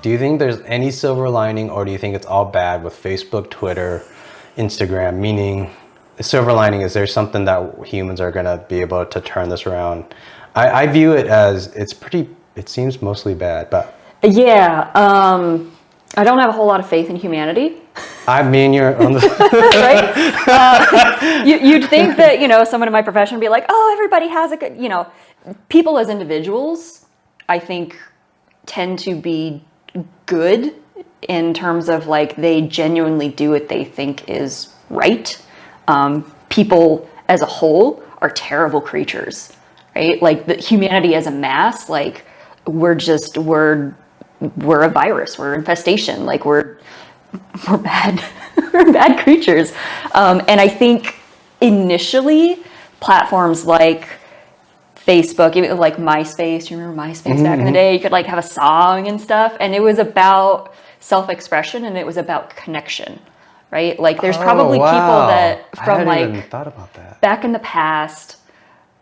Do you think there's any silver lining, or do you think it's all bad with Facebook, Twitter, Instagram? Meaning, the silver lining is there something that humans are going to be able to turn this around? I view it as it seems mostly bad, but yeah, I don't have a whole lot of faith in humanity. I mean, you're on the right. You'd think that someone in my profession would be like, oh, everybody has a good, people as individuals, I think, tend to be good in terms of like they genuinely do what they think is right. People as a whole are terrible creatures, right? Like the humanity as a mass, like we're a virus, we're infestation, like we're bad, we're bad creatures. And I think initially platforms like Facebook, even like MySpace, you remember MySpace back in the day? You could like have a song and stuff, and it was about self-expression and it was about connection, right? Like there's probably people that from I hadn't even thought about that. Back in the past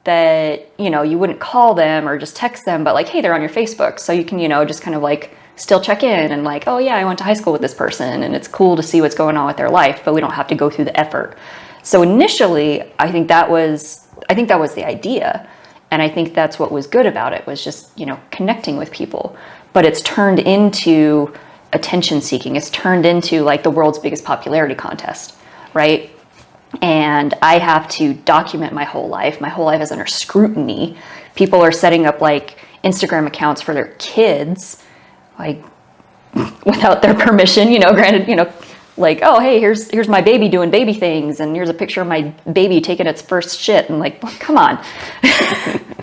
that, you wouldn't call them or just text them, but like, hey, they're on your Facebook. So you can, just kind of like still check in and like, oh yeah, I went to high school with this person and it's cool to see what's going on with their life, but we don't have to go through the effort. So initially, I think that was the idea. And I think that's what was good about it, was just, connecting with people. But it's turned into attention seeking. It's turned into like the world's biggest popularity contest, right? And I have to document my whole life. My whole life is under scrutiny. People are setting up like Instagram accounts for their kids, like without their permission, granted, like, oh, hey, here's my baby doing baby things, and here's a picture of my baby taking its first shit, and like, well, come on.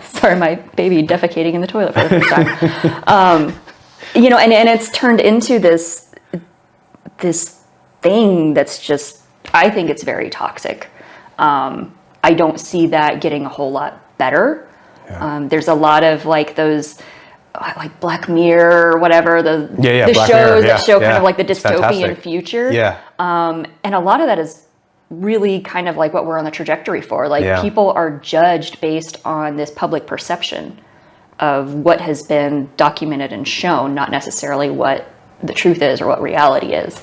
Sorry, my baby defecating in the toilet for the first time. And it's turned into this thing that's just, I think it's very toxic. I don't see that getting a whole lot better. Yeah. There's a lot of like those, like Black Mirror or whatever, the shows that show kind of like the dystopian future. Yeah. And a lot of that is really kind of like what we're on the trajectory for. Like people are judged based on this public perception of what has been documented and shown, not necessarily what the truth is or what reality is.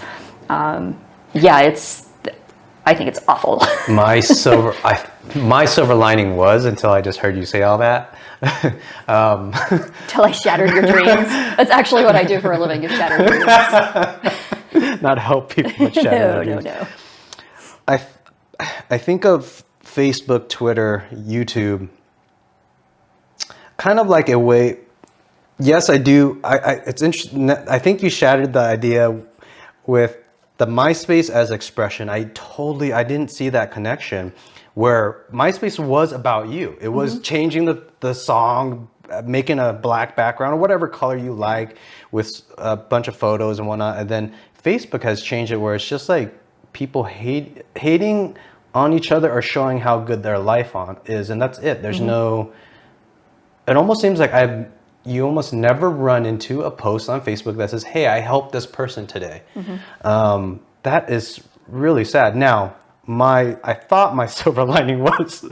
I think it's awful. My silver lining was, until I just heard you say all that. Till I shattered your dreams. That's actually what I do for a living, is shatter dreams. Not help people, but shatter dreams. No. I think of Facebook, Twitter, YouTube, kind of like a way. Yes, I do. It's interesting. I think you shattered the idea with the MySpace as expression. I didn't see that connection, where MySpace was about you. It was changing the song, making a black background or whatever color you like with a bunch of photos and whatnot. And then Facebook has changed it where it's just like people hating on each other or showing how good their life is. And that's it. There's it almost seems like you almost never run into a post on Facebook that says, hey, I helped this person today. That is really sad. Now, I thought my silver lining was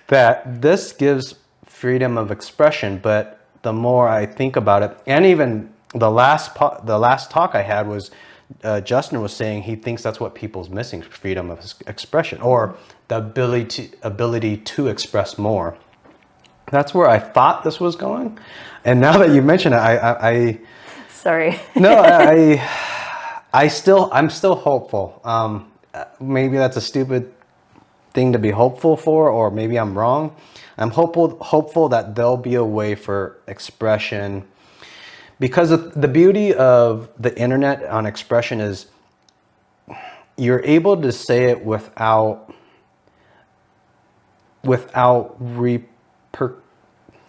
that this gives freedom of expression, but the more I think about it, and even the last talk I had was, Justin was saying he thinks that's what people's missing, freedom of expression, or the ability to express more. That's where I thought this was going, and now that you mention it, sorry. No, I'm still hopeful. Maybe that's a stupid thing to be hopeful for, or maybe I'm wrong. I'm hopeful that there'll be a way for expression, because the beauty of the internet on expression is you're able to say it without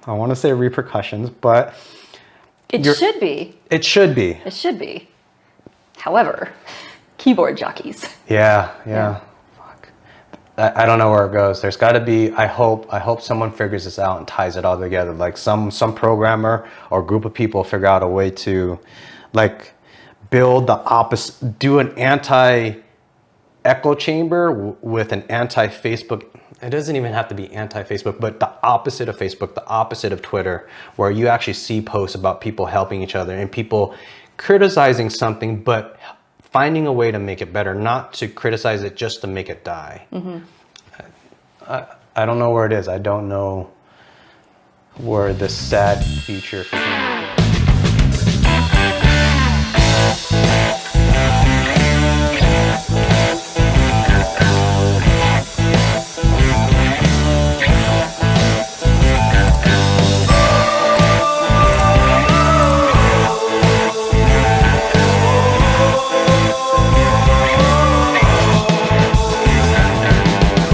I want to say repercussions, but it should be. It should be. It should be. However, keyboard jockeys. Yeah. Fuck. I don't know where it goes. There's got to be. I hope someone figures this out and ties it all together. Like some programmer or group of people figure out a way to, like, build the opposite. Do an anti-echo chamber with an anti-Facebook it doesn't even have to be anti-Facebook, but the opposite of Facebook, the opposite of Twitter, where you actually see posts about people helping each other and people criticizing something, but finding a way to make it better, not to criticize it just to make it die. I don't know where it is. I don't know where the sad future for humans is.